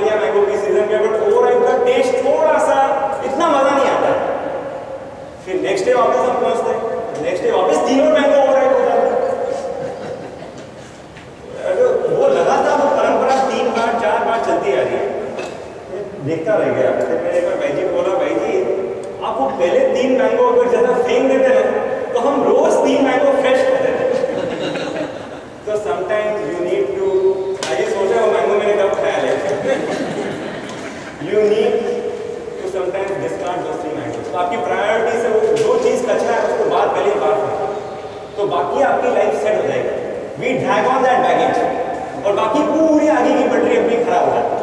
बन गया मैंगो की सीजन में, बट ओवरऑल का टेस्ट थोड़ा सा इतना मजा नहीं आता। फिर नेक्स्ट डे वापस हम पहुंचते हैं, नेक्स्ट डे वापस 3 और मैंगो ओवरऑल हो जाता। वो लगातार वो परंपरा 3 बार 4 बार चलती आ रही है। देखता रह गया। फिर मैंने एक बार भाई जी को बोला, भाई जी आप वो पहले 3 मैंगो अगर ज़्यादा फेंक देते ना तो हम रोज 3 मैंगो फ्रेश कर देते। तो समटाइम्स यू नीड टू, आइए सोचा वो मैंगो मैंने कब खाया है, you need to sometimes discard those 3 mango. तो आपकी प्रायोरिटी से वो जो चीज़ कच्चा है उसको बात पहले बात करें, तो बाकी आपकी लाइफ सेट हो जाएगी। We drag on that baggage और बाकी पूरी आगे की पटरी अपनी खराब हो जाती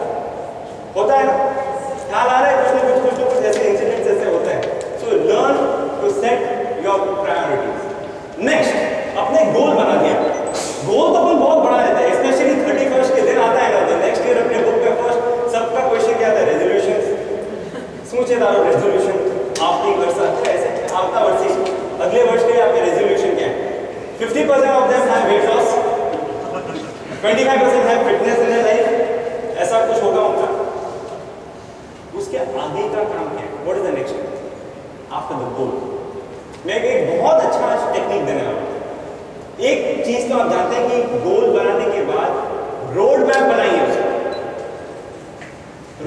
होता है ना। ख्याल आ रहा है कुछ ना कुछ ऐसे इंसिडेंट्स ऐसे होते हैं। So learn to set your priorities. Next, अपने गोल बना दिया। गोल तो अपन बहुत बड़ा रहता है, स्पेशली 31st के दिन आता है ना, तो नेक्स्ट ईयर अपने बुक में फर्स्ट सबका क्वेश्चन क्या था, रेजोल्यूशन। सोचेदारो रेजोल्यूशन आप नहीं कर सकते ऐसे आपका वर्ष अगले वर्ष के आपके रेजोल्यूशन क्या है। 50% of them have weight loss, 25% have fitness in life, ऐसा कुछ होगा उनका। उसके आगे का काम क्या है, what is the next after the goal. मैं एक बहुत अच्छा टेक्निक देने वाला हूं। एक चीज तो आप जानते हैं कि गोल बनाने के बाद रोड मैप बनाइए।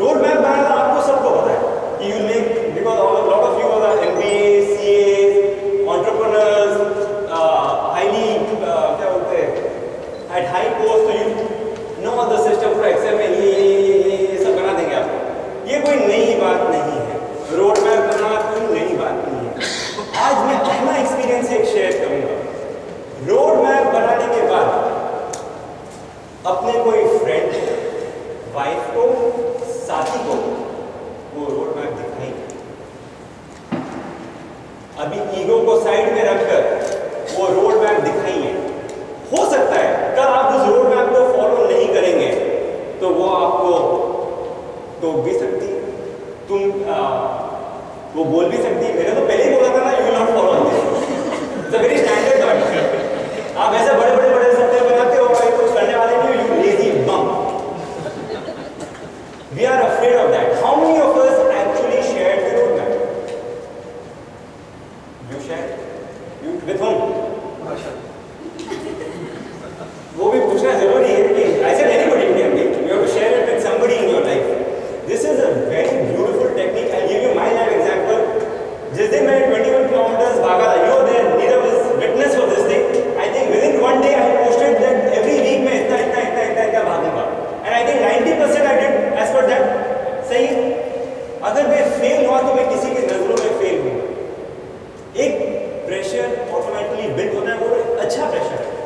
रोड मैप बनाना आपको सबको पता है कि you make, because lot of you are MBA, CA, entrepreneurs, highly क्या बोलते हैं एट हाई पोस्ट, तो you know the system for Excel में ये सब बना देंगे आपको। ये कोई नई बात नहीं है, रोड मैप बनाना कोई नई बात नहीं है। आज मैं अपना एक्सपीरियंस एक शेयर करूंगा। रोड मैप बनाने के बाद अपने कोई फ्रेंड, वाइफ को, साथी को वो रोड मैप दिखाएंगे। अभी ईगो को साइड में रखकर वो रोड मैप दिखाइए। हो सकता है कल आप उस रोड मैप को फॉलो नहीं करेंगे तो वो आपको टोक भी सकती है, वो बोल भी सकती है, मैंने तो पहले ही बोला था ना, you will not follow this. It's a very standard word. आप ऐसे बड़े सपने बनाते हो भाई, कुछ करने वाले नहीं हो, you lazy bum. We are afraid of that. How many of us actually shared the road map? You share, you with whom? वो भी पूछना जरूरी है कि I said anybody can be, you have to share it with somebody in your life. This is a very beautiful technique. I give you my life example. जिस दिन मैं 21 kilometres भागा था, you there, Nirav is witness for this thing. I think within 1 day I posted that every week में इतना भागूंगा, and I think 90% I did as per that. सही है। अगर मैं फेल हुआ तो मैं किसी की नजरों में फेल हुआ। एक प्रेशर ऑटोमेटिकली बिल्ड होता है, वो अच्छा प्रेशर है।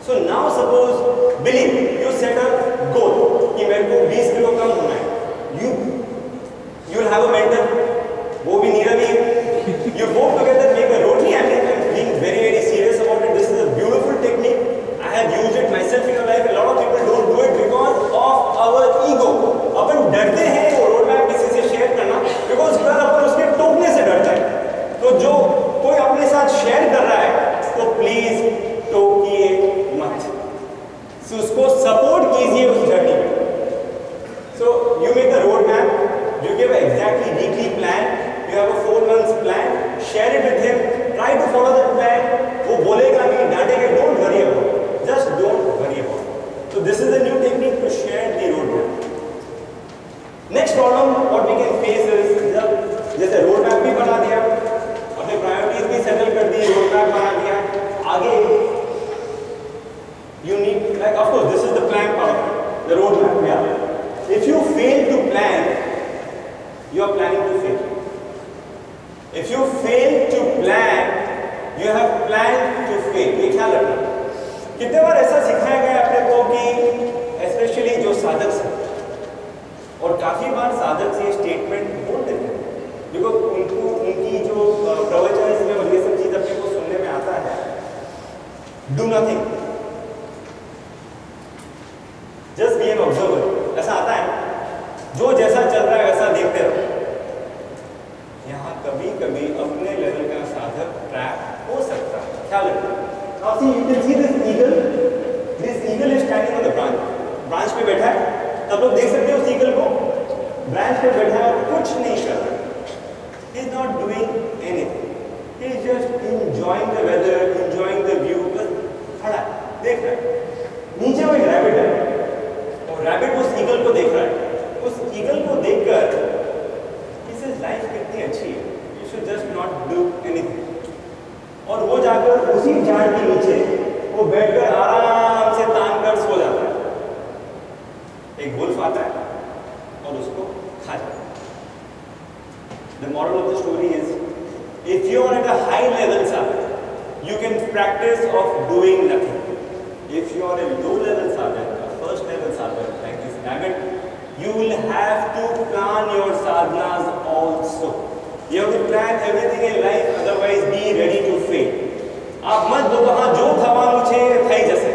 So now suppose believe you set a goal कि मेरे को 20 किलो कम होना है। You will have a mentor, वो भी नीरव ही है। You both together make a rotary. I am being very serious about it. This is a beautiful technique. I have used it myself in your life. A lot of people don't do it because of our ego. अपन डरते हैं वो road map किसी से share करना, because कल अपन उसके टोकने से डरते हैं। तो जो कोई अपने साथ शेयर कर रहा है तो प्लीज टोकिए मत, उसको सपोर्ट कीजिए उस जर्नी में। So you make a road map, you give exactly weekly plan, you have a 4 months plan, share it with him, try to follow that plan. वो बोलेगा नहीं, डांटेगा, don't worry about it, just don't worry about it. So this is a new technique to share the roadmap. Next problem what we can face is, जब जैसे roadmap भी बना दिया, अपने priorities भी settle कर दी, roadmap बना दिया, आगे you need, like of course this is the plan part, the roadmap, yeah. If you fail to plan, you are planning to fail. If you fail to plan, you have planned to fail. ये ख्याल रखना। कितने बार ऐसा सिखाया गया अपने को कि स्पेशली जो साधक हैं, और काफी बार साधक से स्टेटमेंट बोल देते हैं, बिकॉज उनकी जो प्रवचन में और ये सब चीज अपने को सुनने में आता है, do nothing, just be an observer, ऐसा आता है, जो जैसा चल रहा है वैसा देखते रहो। यहाँ कभी कभी अपने लेवल का साधक ट्रैप हो सकता है, ख्याल रखना। Now see, you can see this eagle is standing on the branch पे बैठा है, तब लोग देख सकते हो उस ईगल चैट पे बैठा है और कुछ नहीं कर रहा, he is not doing anything, he is just enjoying the weather, enjoying the view, बस खड़ा है, देख रहा है। नीचे वो एक रैबिट है और रैबिट उस ईगल को देख रहा है, उस ईगल को देखकर इस लाइफ कितनी अच्छी है, you should just not do anything। और वो जाकर उसी झाड़ के नीचे वो बैठकर आराम से तान कर सो जाता है। एक वुल्फ आता है और उसको खा जाता है। The moral of the story is, if you are at a high level sadhak, you can practice of doing nothing. If you are a low level sadhak, a first level sadhak, like this rabbit, you will have to plan your sadhanas also. You have to plan everything in life, otherwise be ready to fail. आप मत दो वहाँ जो थवा मुझे Thai जैसे,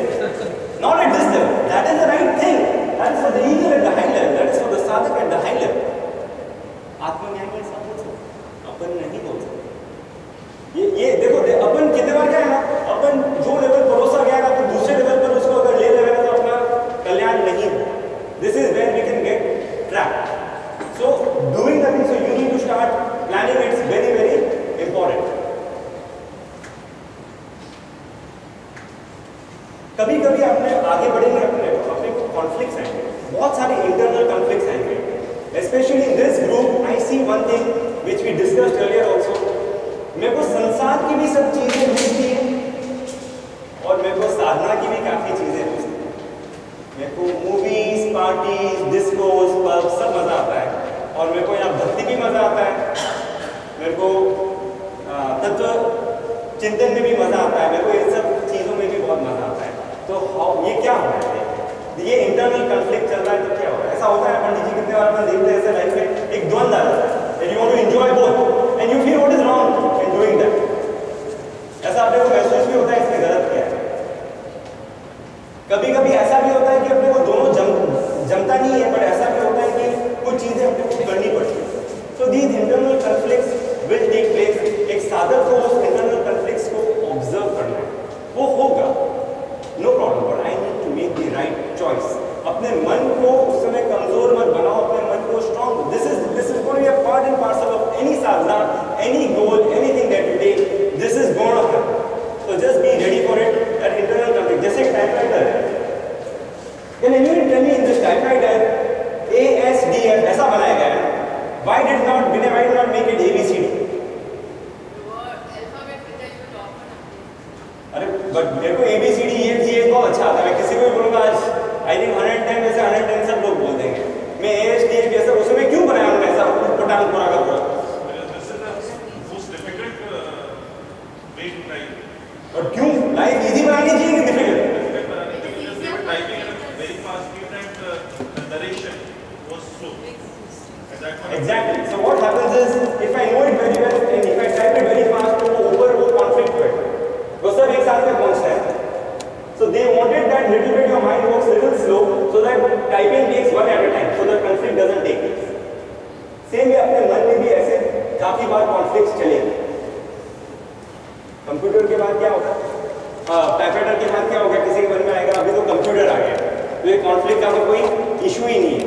not at this level. That is the right thing. That is for the eagle at the high level. That is for the sadhak at the high level. आत्मज्ञान के साथ बोल सकते, अपन नहीं बोल सकते। ये देखो अपन कितने बार क्या है ना, अपन जो लेवल परोसा गया ना, तो दूसरे लेवल पर उसको अगर ले लेगा तो अपना कल्याण नहीं हो। This is where we can get trapped. So doing nothing, so you need to start planning. It's very very important. कभी कभी आपने आगे बढ़ेंगे अपने कॉन्फ्लिक्ट्स आएंगे, बहुत सारे इंटरनल कॉन्फ्लिक्ट्स आएंगे। Especially in this group, I see one thing which we discussed earlier also. मेरे को संसार की भी सब चीजें मिलती हैं और मेरे को साधना की भी काफी चीजें मिलती हैं। मेरे को मूवीज, पार्टीज, डिस्कोस, पब सब मजा आता है और मेरे को यहाँ भक्ति भी मजा आता है, मेरे को तत्व चिंतन में भी मजा आता है, मेरे को इन सब चीजों में भी बहुत मजा आता है। तो ये क्या हो रहा है, ये इंटरनल कॉन्फ्लिक्ट चल रहा है, तो क्या हो रहा है? ऐसा होता है पंडित जी कितने बार अपन देखते हैं ऐसे लाइफ में एक द्वंद्व आता है, you want to enjoy both and you feel what is wrong in doing that। ऐसा अपने को महसूस भी होता है इसमें गलत क्या है। कभी कभी ऐसा भी होता है कि अपने को दोनों जमता नहीं है, पर ऐसा भी होता है कि कुछ चीजें अपने को करनी पड़ती है। So these internal conflicts will take place। एक साधक को उस internal conflicts को observe करना है, वो होगा, no problem, but I need to make the right choice। अपने मन को उस समय कमजोर मत बनाओ, अपने मन को strong। This is going to be a part and parcel of any sadhana, any goal, anything that you take. This is going to happen। So just be ready for it। That internal conflict, जैसे एक typewriter है, can anyone tell me in this typewriter ASDF ऐसा बनाया गया है? Why did not make it ABCD? अरे but मेरे को ABCD EFG बहुत अच्छा आता है, मैं किसी को भी बोलूँगा आज I think 110 में से 110 सब लोग बोल देंगे। मैं ASDF ऐसा उसमें क्यों बनाया उन्होंने ऐसा पटांग पूरा का पूरा? और क्यों लाइफ इजी बनानी चाहिए कि difficult? Exactly. So what happens is, if I know it very well and if I type it very fast, तो वो ऊपर वो conflict बैठता है। वो सब एक साथ में पहुँचता है। So they wanted that little bit your mind works little slow, so that typing takes one at a time, so that conflict doesn't take place. Same way अपने मन में भी ऐसे काफी बार conflicts चलेंगे। कंप्यूटर के बाद क्या होगा? टाइपराइटर के बाद क्या होगा? किसी के मन में आएगा अभी तो कंप्यूटर आ गया, तो ये कॉन्फ्लिक्ट का कोई इशू ही नहीं है।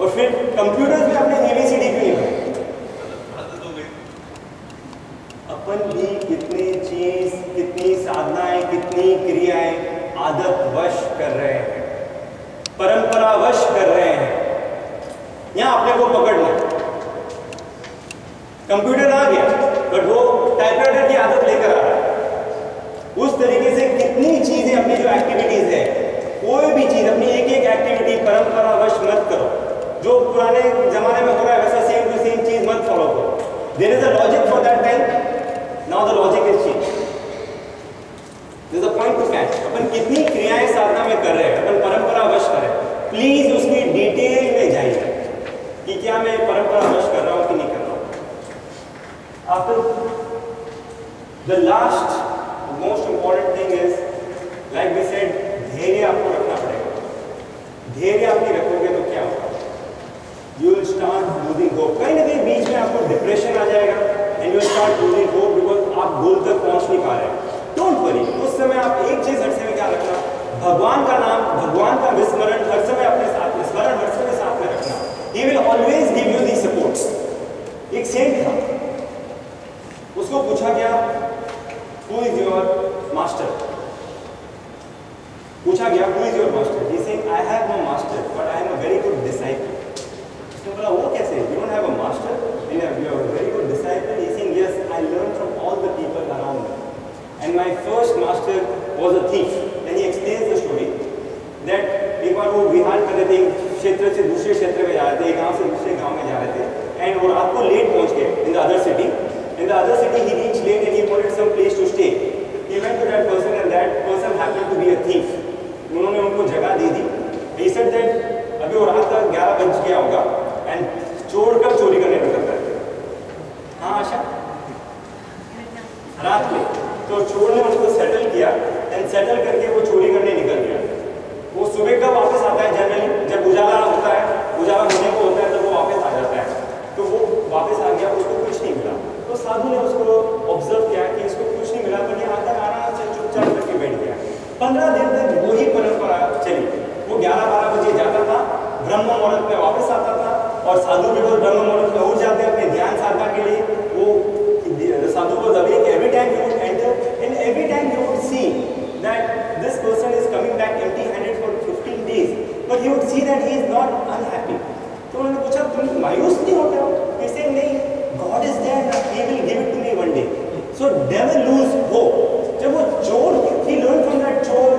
और फिर कंप्यूटर्स में अपने ABCD क्यों नहीं बनाए? अपन भी कितनी साधनाएं, कितनी क्रियाएं आदतवश कर रहे हैं, परंपरावश कर रहे हैं। यहाँ अपने को पकड़ना, कंप्यूटर आ गया बट वो टाइपराइटर की आदत लेकर आ रहा है। उस तरीके से कितनी चीजें अपनी जो एक्टिविटीज है, कोई भी चीज अपनी एक एक एक्टिविटी परंपरावश मत करो। जो पुराने जमाने में हो रहा है वैसा सेम टू सेम चीज मत फॉलो करो। There is a logic for that time, now the logic is change. There is a point to catch. अपन कितनी क्रियाएं साधना में कर रहे हैं, अपन परंपरावश कर रहे हैं। प्लीज उसकी डिटेल में जाइए कि क्या मैं परंपरावश कर रहा हूं कि नहीं कर रहा हूं। After the last most important thing is, like we said, धैर्य आपको रखना पड़ेगा। धैर्य आप नहीं रखोगे तो क्या होगा? You will start losing hope। कहीं ना कहीं बीच में आपको डिप्रेशन आ जाएगा and you will start losing hope because आप गोल तक पहुंच नहीं पा रहे। Don't worry, उस समय आप एक चीज हर समय क्या रखना, भगवान का नाम, भगवान का विस्मरण हर समय अपने साथ में, स्मरण हर समय साथ में रखना। He will always give you the saint था, उसको पूछा गया हु इज योर मास्टर, पूछा गया who is your master, he saying I have no master but I am a very good disciple. उसने बोला वो कैसे, you don't have a master and you are a very good disciple. He saying yes I learn from all the people around me and my first master was a thief. And he explains the story that एक बार वो विहार कर रहे थे, क्षेत्र से दूसरे क्षेत्र में जा रहे थे, एक गांव से दूसरे गांव में जा रहे थे एंड वो रात को लेट पहुंच गए in the other city. In the other city he reached late and he wanted some place to stay. He went to that person and that person happened to be a thief. उन्होंने उनको जगह दे दी। He said that अभी वो रात का 11 बज गया होगा एंड चोर कब चोरी करने निकलता है? हाँ आशा, रात में। तो चोर ने उनको सेटल किया एंड सेटल करके वो चोरी करने निकल गया। वो सुबह कब वापस आता है? जनरली जब उजाला होता है, उजाला होने को होता है तब वो वापस आ जाता है। तो वो वापस आ गया, उसको कुछ नहीं मिला। तो साधु ने उसको ऑब्जर्व किया कि इसको कुछ नहीं मिला, पर ये आकर आराम से चुपचाप करके बैठ गया। 15 दिन तक वही परंपरा चली। वो 11-12 बजे जाता था, ब्रह्म मुहूर्त में वापस आता था और साधु भी ब्रह्म मुहूर्त में उठ जाते अपने ध्यान साधना के लिए। वो साधु को awake every time he would enter and every time he would see that this person is coming back empty-handed for 15 days, but he would see that he is not unhappy. तो उन्होंने पूछा तुम मायूस नहीं होते हो? He said नहीं, God is there, He will give it to me one day. So never lose hope. जब वो चोर, he learned from that चोर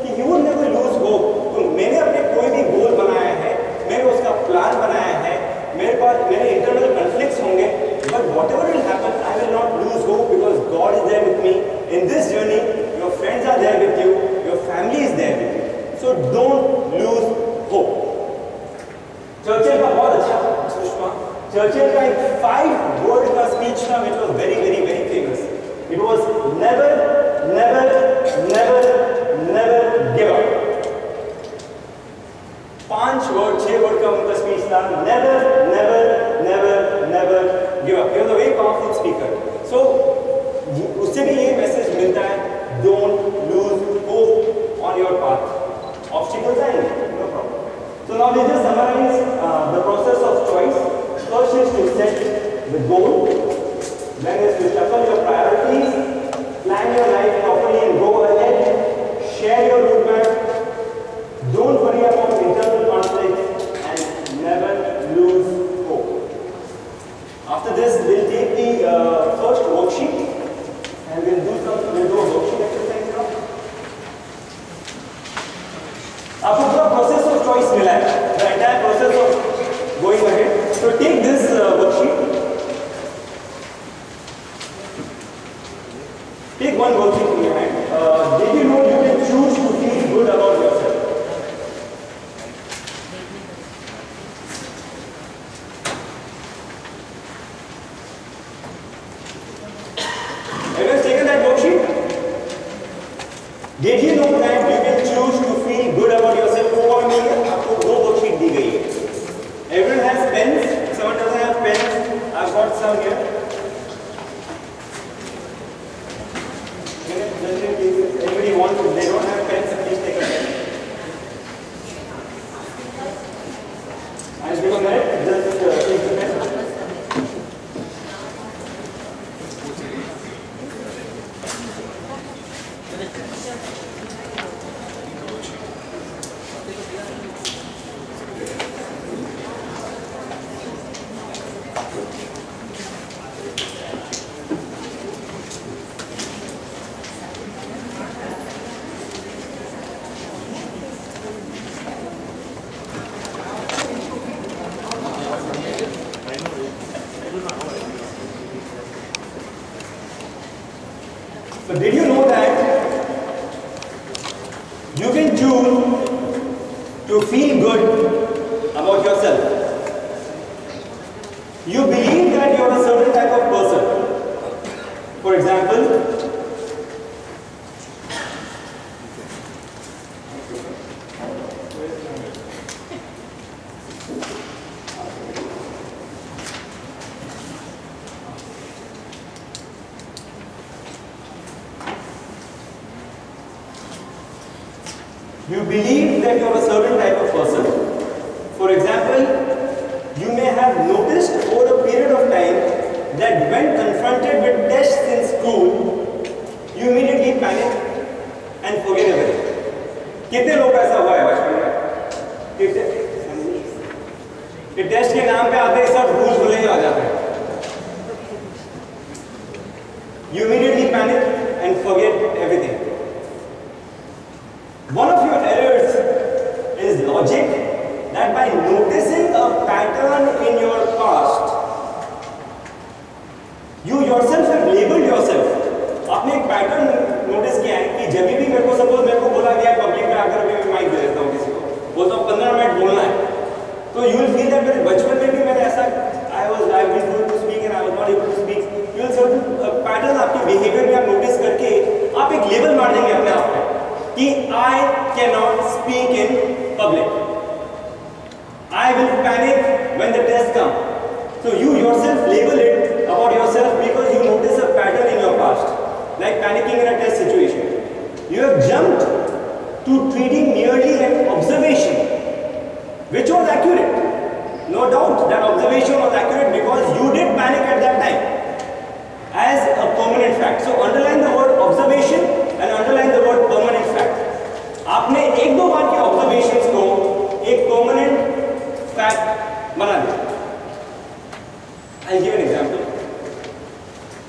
कि he would never lose hope. तो मैंने अपने कोई भी गोल बनाया है, मैंने उसका प्लान बनाया है, मेरे पास मेरे इंटरनल कॉन्फ्लिक्ट्स होंगे, but whatever will happen, I will not lose hope because God is there with me in this journey. Your friends are there with you, your family is there with you. So don't lose hope. Churchill का बहुत अच्छा Sushma, Churchill का एक 5 word का speech था which was very very very famous. It was never never never never give up. 5 word 6 word का उनका speech था, never never never never give up. He was a very powerful speaker. So उससे भी ये message मिलता है, don't lose hope on your path. Obstacles आएंगे, no problem. So now we just summarize the process of choice. First is to set the goal, then is to shuffle your priorities, plan your life properly and go ahead, share your roadmap, don't worry about internal conflicts and never lose hope. After this we'll take the first worksheet and we'll do a worksheet exercise now. आपको पूरा process of choice मिला है, the entire process of going ahead. So take this worksheet. Take one worksheet in your hand. Did you know you can choose to feel good about yourself? Everyone's taken that worksheet? Did you know that you can choose to feel good about yourself? आपको 2 worksheet दी गई है. Everyone has pens. Someone doesn't have pens. I've got some here. Anybody want to? They don't have pens. Please take a pen. And because that, just take the pen. So did you know that you can choose to feel good about yourself? You believe that you are a certain type of person. For example, you believe that you are a certain type of person. For example, you may have noticed over a period of time कितने लोग ऐसा हुआ है बचपन में कि test के नाम पे आते ही सब भूल भुले ही आ जाते हैं. You immediately panic and forget everything. One of your errors is logic, that by noticing a pattern in your past, you yourself have labeled yourself. आपने एक पैटर्न नोटिस किया है कि जब भी मेरे को सपोज मेरे को बोला गया पब्लिक में आकर मैं माइक दे देता हूँ किसी को, बोलता हूँ 15 मिनट बोलना है, तो यू विल फील दैट मेरे बचपन में भी मैंने ऐसा I've been told to speak and I was not able to speak. You will certain pattern आपके बिहेवियर में आप नोटिस करके आप एक लेबल मार देंगे अपने आप में कि I cannot speak in public. I will panic when the test comes. So you yourself label it about yourself because you notice a pattern in your past, like panicking in a test situation. You have jumped to treating merely an observation, which was accurate. No doubt that observation was accurate because you did panic at that time as a permanent fact. So underline the word observation and underline the word permanent fact. आपने एक दो बार के observations को एक permanent fact बना दिया. I'll give an example.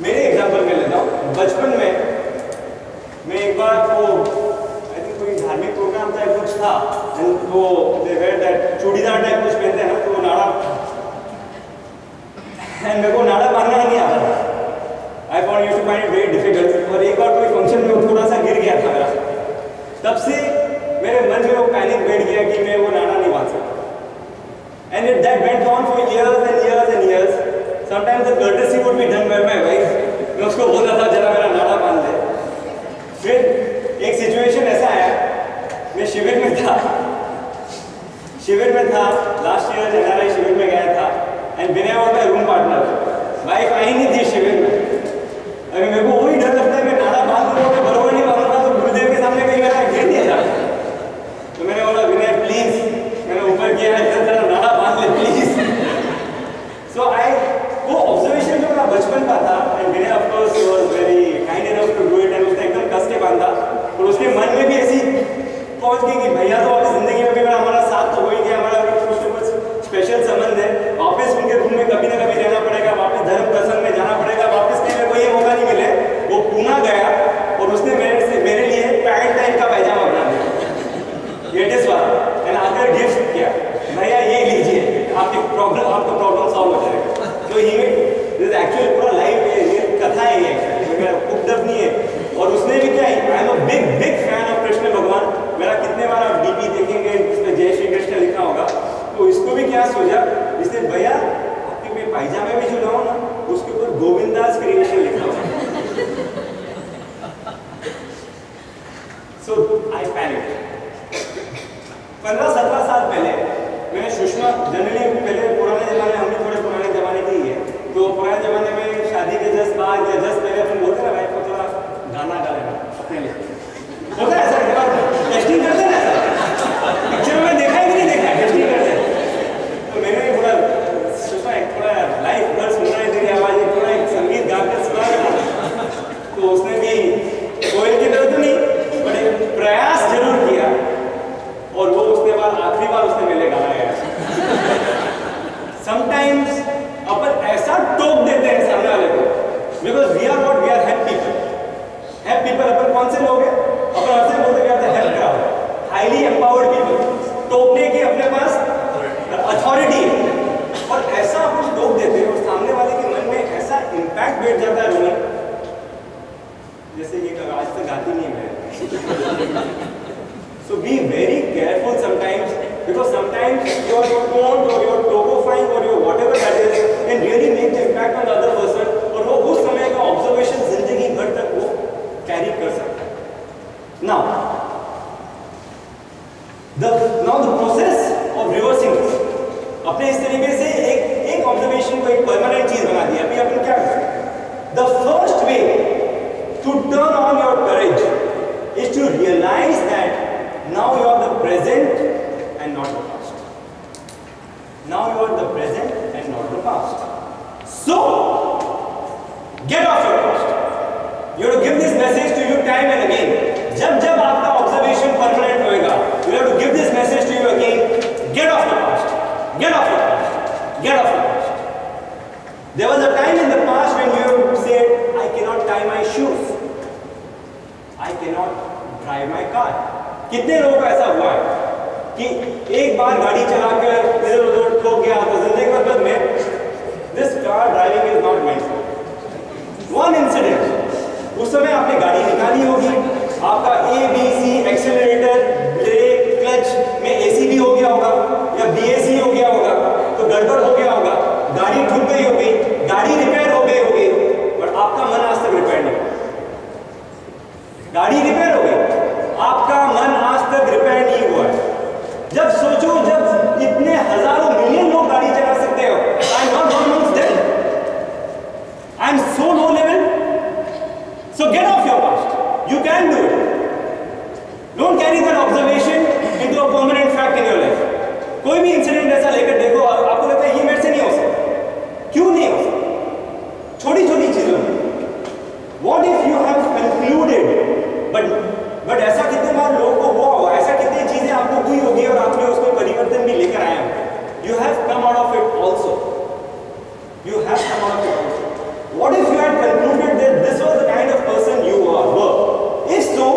मेरे example में लेता हूँ. बचपन में मैं एक बार वो आई थिंक कोई धार्मिक प्रोग्राम था कुछ था, वो दे वेयर दैट चूड़ीदार टाइप कुछ पहनते हैं ना, तो वो नाड़ा एंड मेरे को नाड़ा मारना नहीं आता था. I found used to find it very difficult. और एक बार कोई फंक्शन में थोड़ा सा गिर गया था मेरा, तब से मेरे मन में वो पैनिक बैठ गया कि मैं वो नाड़ा नहीं बांध सकता. And it that went on for years and years and years. Sometimes the courtesy would be done by my wife. मैं उसको बोलता था जरा मेरा नाड़ा बांध दे. फिर एक सिचुएशन ऐसा आया, मैं शिविर में था लास्ट ईयर NRI शिविर में गया था and Vinay was my room partner. Wife आई नहीं थी शिविर में. अगर मेरे को वही डर लगता है मैं नाड़ा बांध दूंगा तो बरोबर नहीं बांधूंगा तो गुरुदेव के सामने कहीं मेरा गिर नहीं जाए. तो मैंने बोला विनय प्लीज, मैंने ऊपर किया है तेरा नाड़ा बांध ले प्लीज. सो वो ऑब्जर्वेशन जो मेरा बचपन का था and Vinay of course was very kind enough to do it and उसने एकदम कस के बांधा. और उसके मन में भी ऐसी पहुंच गई कि भैया तो वापस जिंदगी में भी हमारा साथ तो हो ही गया, हमारा कुछ ना कुछ स्पेशल संबंध है, वापस उनके रूम में कभी ना कभी रहना पड़ेगा, वापस धर्म प्रसंग में जाना पड़ेगा, वापस कहीं मेरे को ये मौका नहीं मिले. वो पूना गया और उसने मेरे लिए पैंट टाइप का पैजामा बना दिया, लेटेस्ट वाला, एंड आकर गिफ्ट किया, भैया ये लीजिए आपका प्रॉब्लम सॉल्व हो जाएगा. तो ये दिस एक्चुअली पूरा लाइव कथा है, ये उपदब नहीं है. और उसने भी क्या, आई am a big fan of Krishna भगवान. मेरा कितने बार आप डीपी देखेंगे उसमें जय श्री कृष्ण लिखा होगा. तो इसको भी क्या सोचा, इसने भैया आपके मैं पायजामे में जो लाऊं ना उसके ऊपर गोविंदास क्रिएशन लिखा होगा. सो आई पैनिक. 15-17 साल पहले मैंने सुषमा, जनरली पहले पुराने जमाने, हम भी थोड़े पुराने जमाने के ही है, तो पुराने जमाने में शादी के जस्ट बाद या जस्ट पहले अपन बोलते ना भाई को थोड़ा गाना गा लेना अपने लिए, होता है ऐसा. टेस्टिंग करते ना ऐसा, पिक्चर में देखा है कि नहीं देखा है, टेस्टिंग करते हैं. तो मैंने थोड़ा सुषमा थोड़ा लाइव घर सुनना है तेरी आवाज़, थोड़ा एक संगीत गाकर सुना देना. तो उसने भी कोयल की तरह तो नहीं बट एक प्रयास जरूर किया. और वो उसके बाद आखिरी बार उसने मेरे गाना गाया. समटाइम्स अपन ऐसा टोक देते हैं सामने वाले को, because we are help people. अपन कौन से लोग हैं, अपन ऐसे बोलते हैं help crowd, highly empowered people. टोकने की अपने पास अथॉरिटी है और ऐसा अपन टोक देते हैं और सामने वाले के मन में ऐसा इम्पैक्ट बैठ जाता है रोमन, जैसे ये आज तक गाती नहीं है. So be very careful sometimes, because sometimes your tone or your topifying or your whatever that is can really make the impact on the other person. और वो उस समय का observation जिंदगी भर तक वो carry कर सकता है. Now the process of reversing this. अपने इस तरीके से एक observation को एक permanent चीज बना दिया. अभी अपन क्या करें? The first way to turn on your courage is to realize that now you are the present and not the past. Now you are the present and not the past. So, get off your past. You have to give this message to you time and again. जब आपका observation permanent होएगा, Get off your past. Get off your past. There was a time in the past when you said, I cannot tie my shoes. I cannot drive my car. कितने लोगों का ऐसा हुआ है कि एक बार गाड़ी चलाकर इधर उधर ठोक गया तो जिंदगी भर बाद में this car driving is not meant for. One incident. उस समय आपने गाड़ी निकाली होगी, आपका ABC एक्सेलरेटर ब्रेक क्लच में AC भी हो गया होगा या BAC हो गया होगा, तो गड़बड़ हो गया होगा, गाड़ी ठुक गई होगी, गाड़ी रिपेयर हो गई होगी, पर आपका मन आज तक रिपेयर नहीं। गाड़ी रिपेयर हो गई, आपका मन आज तक रिपेयर नहीं हुआ है। जब सोचो, जब इतने हजारों मिलियन लोग गाड़ी चला सकते हो, I am not one amongst them, I am so low level, so gate of your past, you can do it. Don't carry that observation into a permanent fact in your life. कोई भी incident ऐसा लेकर देखो, आपको लगता है ये मेरे से नहीं हो सकता, क्यों नहीं हो सकता? छोटी छोटी चीजों में what if you have concluded, but ऐसा कितने बार लोगों को हुआ होगा, ऐसा कितनी चीजें आपको हुई होगी और आपने उसमें परिवर्तन भी लेकर आए होंगे। You have come out of it also, you have come out of it also. What if you had concluded that this was the kind of person you were, if so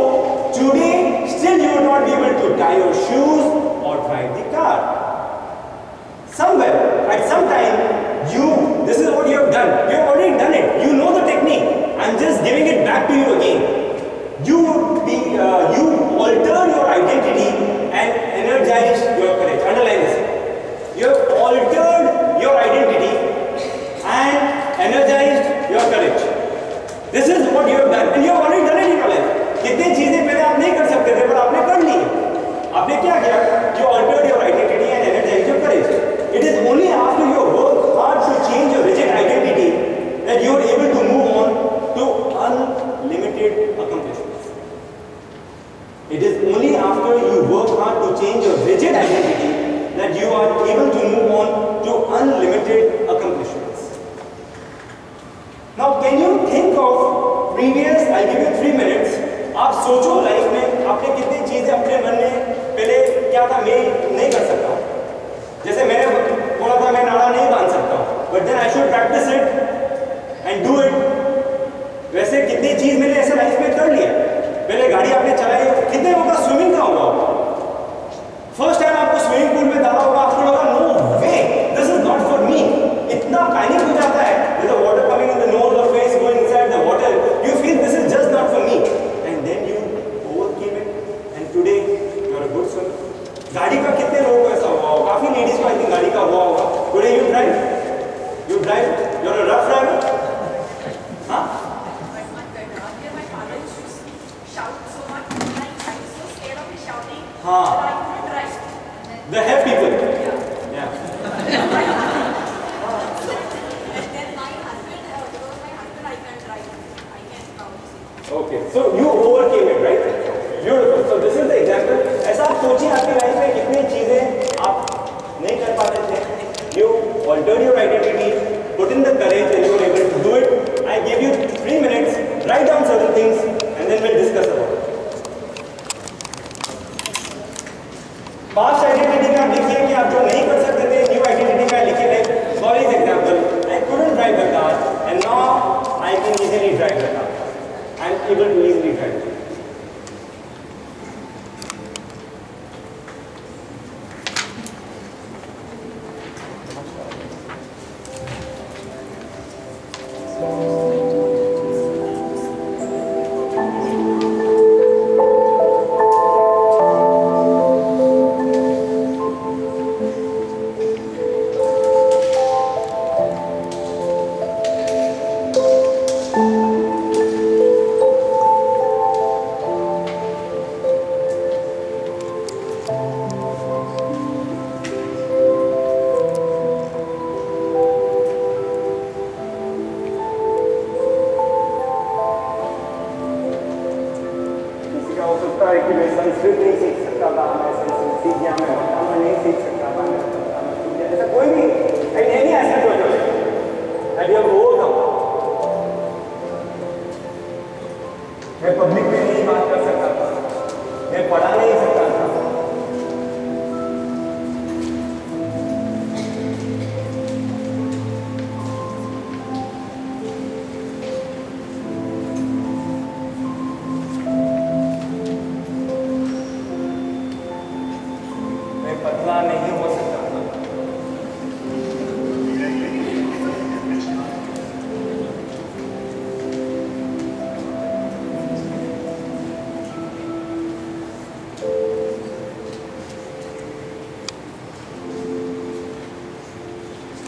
today still you would not be able to tie your shoes or drive the car. Somewhere, at some time, this is what you have done. You have already done it. You know the technique. I'm just giving it back to you again. You alter your identity and energize your courage. Underline this. You have altered your identity and energized your courage. This is what you have done. And you have already done it in your life. कितनी चीजें पहले आप नहीं कर सकते थे, पर आपने कर ली है। आपने क्या किया? You altered your identity and energized your courage. It is only after you work hard to change your rigid identity that you are able to move on to unlimited accomplishments. It is only after you work hard to change your rigid identity that you are able to move on to unlimited accomplishments. Now, can you think of previous? I'll give you 3 minutes. आप सोचो life में आपने कितनी चीजें अपने मन में पहले क्या था, मैं नहीं कर सकता, जैसे मैंने बोला था मैं नाड़ा नहीं बांध सकता, but then I should practise it and do it. वैसे कितनी चीज मैंने ऐसे लाइफ में कर लिया। पहले गाड़ी आपने चलाई, कितने लोगों का स्विमिंग का हुआ, फर्स्ट टाइम आपको स्विमिंग पूल में डाला होगा, आपको लगा no way, this is not for me, इतना पैनिक हो जाता है, with the water coming in the nose और face going inside the water, you feel this is just not for me, and then you overcame it and today you are a good swimmer. गाड़ी का कितने लोगों को ऐसा हुआ होगा, काफी लेडीज को आई थिंक गाड़ी का हुआ होगा। Today you drive, you are a rough driver. हाँ, हाँ, the have people. Yeah. And then my husband, because my husband, I can drive. I can count. Okay, so you overcame it, right? Beautiful. So this is the example. ऐसा आप सोचिए आपकी life में कितनी चीजें आप नहीं कर पाते थे. You altered your identity, put in the courage, and you were able to do it. I gave you 3 minutes. Write down certain things, and then we'll discuss about it. Past identity में आप लिखिए कि आप जो नहीं कर सकते थे, न्यू आइडेंटिटी में लिखिए like for example, I couldn't drive the car, and now I can easily drive the car. I am able to easily drive.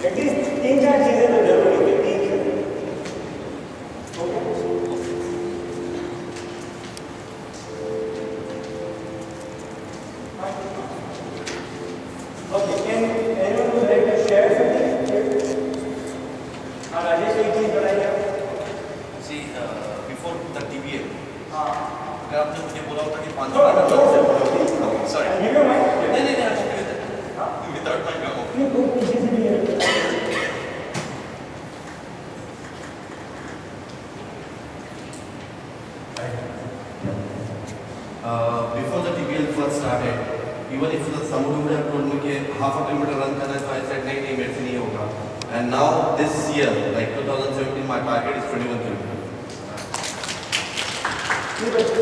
At least 3-4 चीजें तो जरूरी है, 3 चीजें। Okay, can anyone would like to share something? Rajesh एक चीज बताइए आप। See, before the TBM, हाँ। अगर आपने मुझे बोला होता कि 5 थोड़ा मिनट जोर से बोलो, please. Sorry. Give your mic. नहीं, I'm okay with it. Without my memo. नहीं, कोई पीछे से भी है। Before the TBL first started, even if somebody would have told me कि half a kilometer run करना है, so I said नहीं मेरे से नहीं होगा. And now this year, like 2017, my target is 21 kilometers.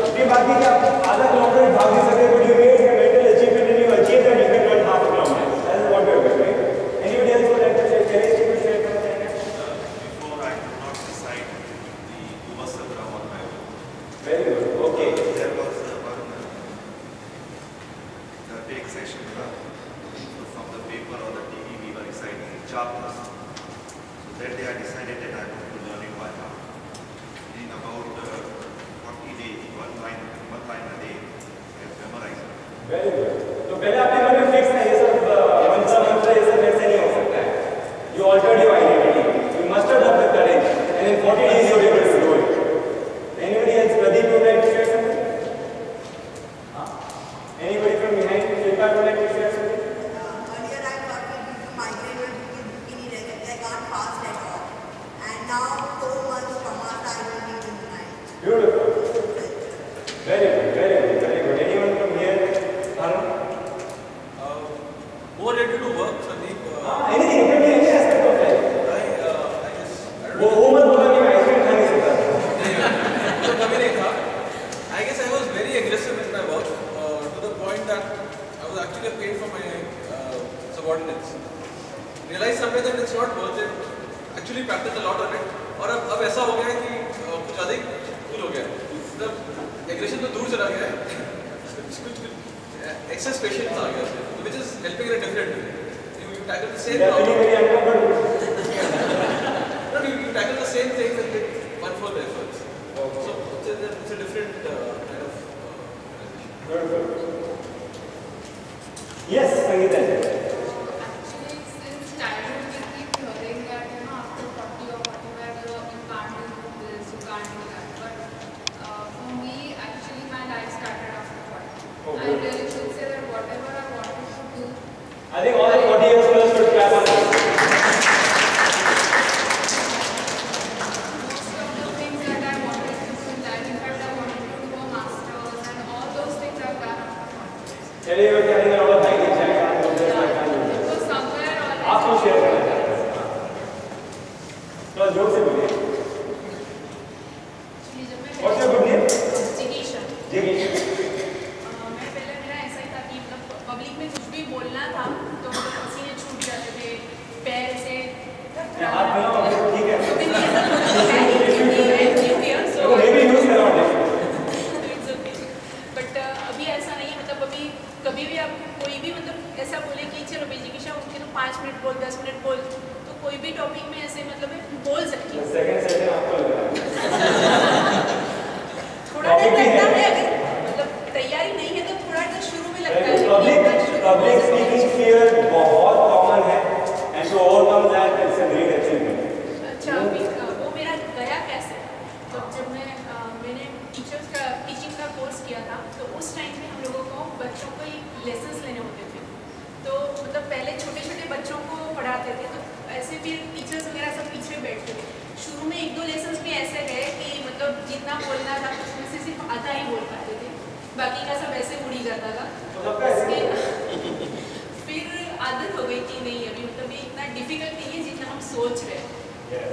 अपनी बात की कि आप आधा किलोमीटर भाग नहीं सकते, but you made a mental achievement and you achieved that you can run half a kilometer. That is what we are doing, right? Anybody else would like to share? Can you share something? Before I could not decide the Uvasabra on my own. Very good. Okay. There was the big session from the paper or the TV we were reciting chapters. So that day I decided that I want to learn it by heart. In about 40 days, one line a day, I have memorized it. Very good. तो पहले आपके मन में fix है ये सब मंत्र ये सब ऐसे नहीं हो सकता है. You altered your identity. You mustered up the courage, and in 40 days you were able to do it. Anybody else? Pradeep would like to share something? Anybody from behind? Shilpa would like to share something? Earlier I thought that due to migraine or due to bikini regularly, I can't fast at all. And now 4 months from our I will be in the night. Beautiful. Very good, very good, very good. Anyone from here? Arun? More ready to work, Sandeep. Anything, it can be any aspect of life. I guess वो मत बोला कि मैं ice cream खा नहीं सकता. तो कभी नहीं था. I guess I was very aggressive in my work to the point that I was actually paid for my subordinates. Realized somewhere that it's not worth it. Actually practiced a lot on it. और अब ऐसा हो गया है कि कुछ अधिक cool हो गया है. मतलब aggression तो दूर चला गया है. कुछ excess patience आ गया है, which is helping in a different way. You tackle the same problem. No, you tackle the same thing with 1/4 efforts. So it's a different kind of Yes, Sangeeta. Actually, since childhood, we keep hearing that, after 40 or 45, you can't do this, you can't do that. But for me, actually, my life started after 40. Oh, I good. really should say that whatever I wanted to do, I think all the 40 years plus should clap on that. most of the things that I wanted to do in life, in fact, I wanted to do a master's, and all those things I've done after 40. चलिए ये carrying a lot of baggage. I can't do this, I can't do this. So somewhere always. आपको share करना चाहते हैं. थोड़ा जोर से बोलिए. Actually, जब मैं What's your good name? जिगीशा. जिगीश. मैं पहले मेरा ऐसा ही था कि मतलब पब्लिक में कुछ भी बोलना था तो पसीने छूट जाते थे, पैर से हाथ मिलाओ, ठीक है. so तो maybe use around it. it's okay. But अभी ऐसा नहीं है, मतलब अभी कभी भी आप कोई भी मतलब ऐसा बोले कि चलो जिगीशा उनके तो 5 मिनट बोल, 10 मिनट बोल, तो कोई भी टॉपिक में ऐसे मतलब बोल सकती हूँ. सेकंड सेशन आपको लग रहा है. थोड़ा टाइम लगता है, अगर मतलब तैयारी नहीं है तो थोड़ा टाइम शुरू में लगता है. Public speaking fear बहुत common है, and to overcome that it's a great achievement. अच्छा, अभी वो मेरा गया कैसे? तो जब मैंने टीचिंग का कोर्स किया था, तो उस टाइम में हम लोगों को बच्चों को लेसन्स लेने होते थे. तो मतलब पहले छोटे छोटे बच्चों को पढ़ाते थे, तो ऐसे फिर टीचर्स वगैरह सब पीछे बैठते थे. शुरू में 1-2 लेसन्स भी ऐसे गए कि मतलब जितना बोलना था उसमें से सिर्फ आधा ही बोल पाते थे, बाकी का सब ऐसे उड़ी जाता था. फिर आदत हो गई कि नहीं, अभी मतलब ये इतना डिफिकल्ट नहीं है जितना हम सोच रहे हैं. Yes,